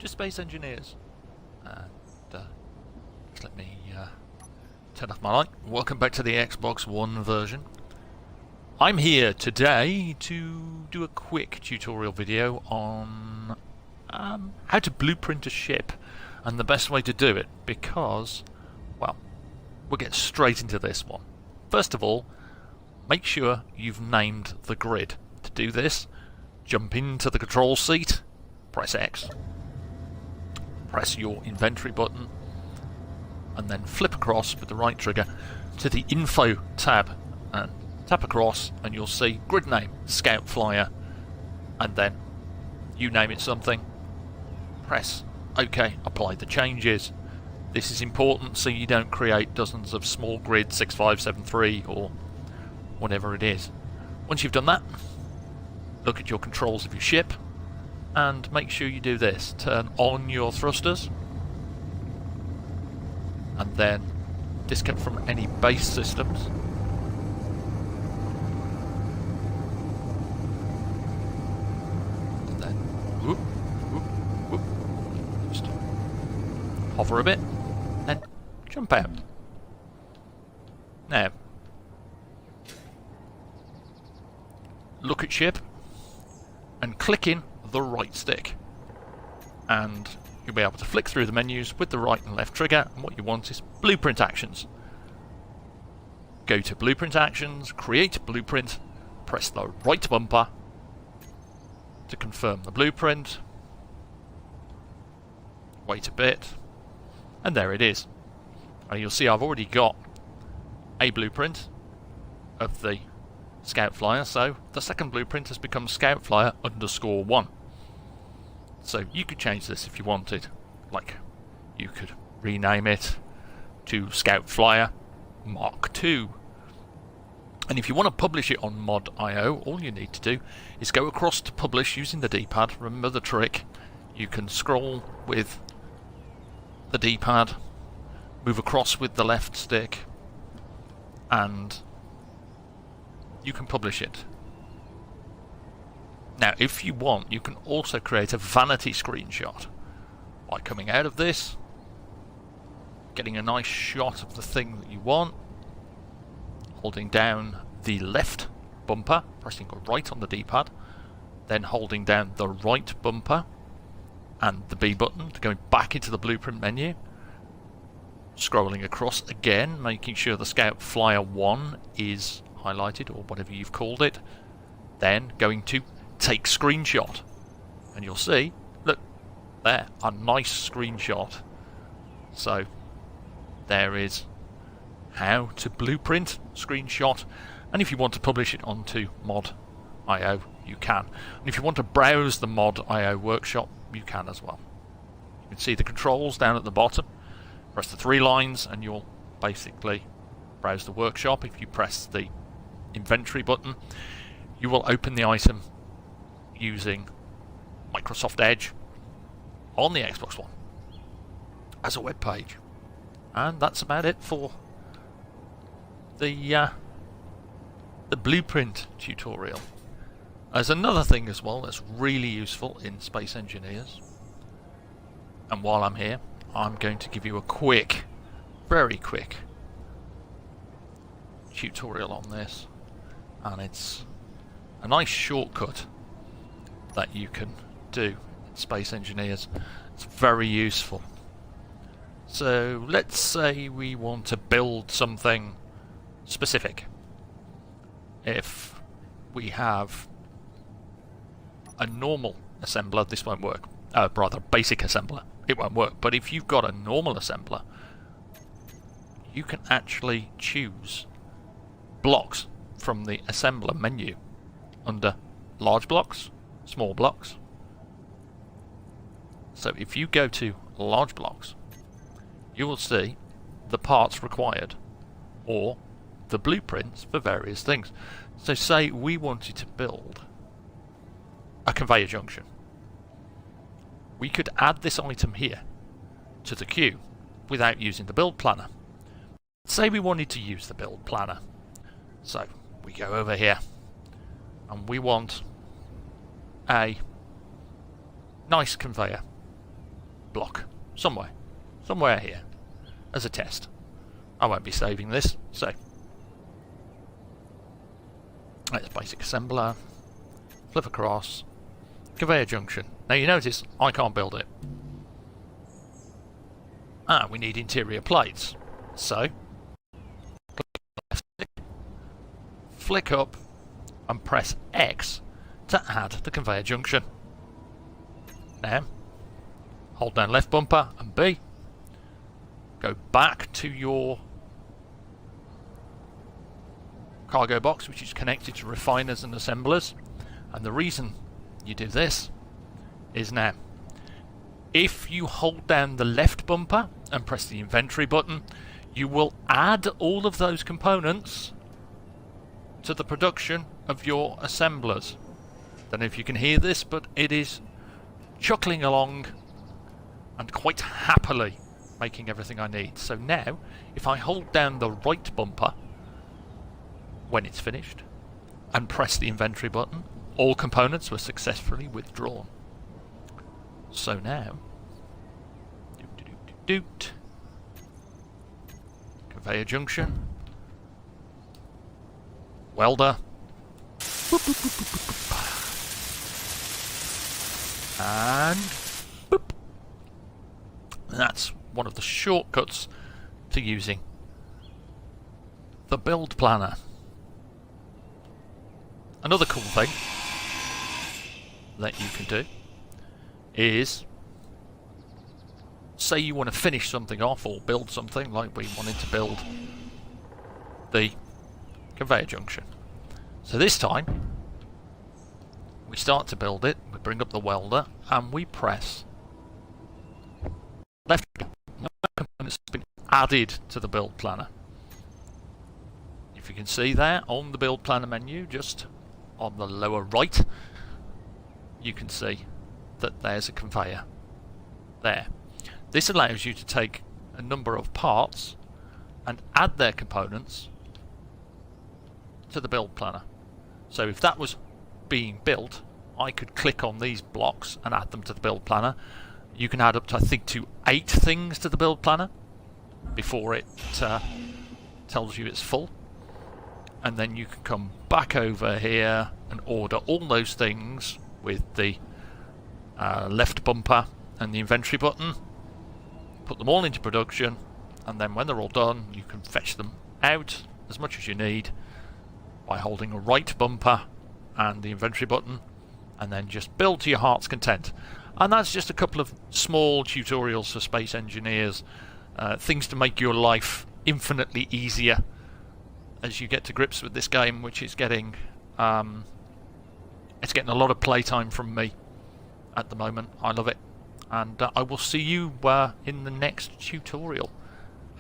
to Space Engineers. And just let me turn off my light. Welcome back to the Xbox One version. I'm here today to do a quick tutorial video on how to blueprint a ship and the best way to do it, because, well, we'll get straight into this one. First of all, make sure you've named the grid. To do this, jump into the control seat, press X, press your inventory button, and then flip across with the right trigger to the info tab and tap across, and you'll see grid name Scout Flyer, and then you name it something, press OK, apply the changes. This is important so you don't create dozens of small grid 6573 or whatever it is. Once you've done that, look at your controls of your ship and make sure you do this. Turn on your thrusters and then disconnect from any base systems. And then whoop, whoop, whoop. Just hover a bit and jump out. Now, look at ship and click in the right stick, and you'll be able to flick through the menus with the right and left trigger, and what you want is blueprint actions. Go to blueprint actions, create a blueprint, press the right bumper to confirm the blueprint, wait a bit, and there it is. And you'll see I've already got a blueprint of the Scout Flyer, so the second blueprint has become Scout Flyer _1. So you could change this if you wanted. Like, you could rename it to Scout Flyer Mark II. And if you want to publish it on mod.io, all you need to do is go across to publish using the D-pad. Remember the trick. You can scroll with the D-pad, move across with the left stick, and you can publish it. Now, if you want, you can also create a vanity screenshot by coming out of this, getting a nice shot of the thing that you want, holding down the left bumper, pressing right on the D-pad, then holding down the right bumper and the B button to go back into the blueprint menu, scrolling across again, making sure the Scout Flyer 1 is highlighted, or whatever you've called it, then going to take screenshot, and you'll see, look there, a nice screenshot. So there is how to blueprint screenshot, and if you want to publish it onto mod.io, you can, and if you want to browse the mod.io workshop, you can as well. You can see the controls down at the bottom. Press the 3 lines and you'll basically browse the workshop. If you press the inventory button, you will open the item using Microsoft Edge on the Xbox One as a web page. And that's about it for the blueprint tutorial. There's another thing as well that's really useful in Space Engineers, and while I'm here, I'm going to give you a quick, very quick tutorial on this, and it's a nice shortcut that you can do in Space Engineers. It's very useful. So let's say we want to build something specific. If we have a normal assembler, this won't work. Rather, basic assembler, it won't work. But if you've got a normal assembler, you can actually choose blocks from the assembler menu under large blocks, small blocks. So if you go to large blocks, you will see the parts required, or the blueprints for various things. So say we wanted to build a conveyor junction. We could add this item here to the queue without using the build planner. Say we wanted to use the build planner. So we go over here and we want a nice conveyor. block. Somewhere here. As a test. I won't be saving this, so... Let's basic assembler. Flip across. Conveyor junction. Now you notice I can't build it. We need interior plates. So, flick up and press X to add the conveyor junction. Now, hold down left bumper and B. Go back to your cargo box, which is connected to refiners and assemblers. And the reason you do this is now, if you hold down the left bumper and press the inventory button, you will add all of those components to the production of your assemblers. Don't know if you can hear this, but it is chuckling along and quite happily making everything I need. So now, if I hold down the right bumper when it's finished and press the inventory button, all components were successfully withdrawn. So now, conveyor junction, welder, and boop. And that's one of the shortcuts to using the build planner. Another cool thing that you can do is, say you want to finish something off or build something, like we wanted to build the conveyor junction. So this time we start to build it, we bring up the welder and we press left. No components have been added to the build planner. If you can see there on the build planner menu, just on the lower right, you can see that there's a conveyor there. This allows you to take a number of parts and add their components to the build planner. So if that was being built, I could click on these blocks and add them to the build planner. You can add up to, I think, to 8 things to the build planner before it tells you it's full. And then you can come back over here and order all those things with the left bumper and the inventory button, put them all into production, and then when they're all done you can fetch them out as much as you need by holding a right bumper and the inventory button, and then just build to your heart's content. And that's just a couple of small tutorials for space engineers, things to make your life infinitely easier as you get to grips with this game, which is getting it's getting a lot of playtime from me at the moment. I love it, and I will see you in the next tutorial.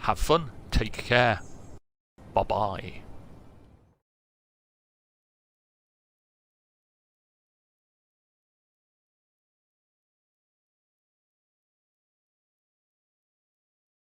Have fun, take care, bye bye.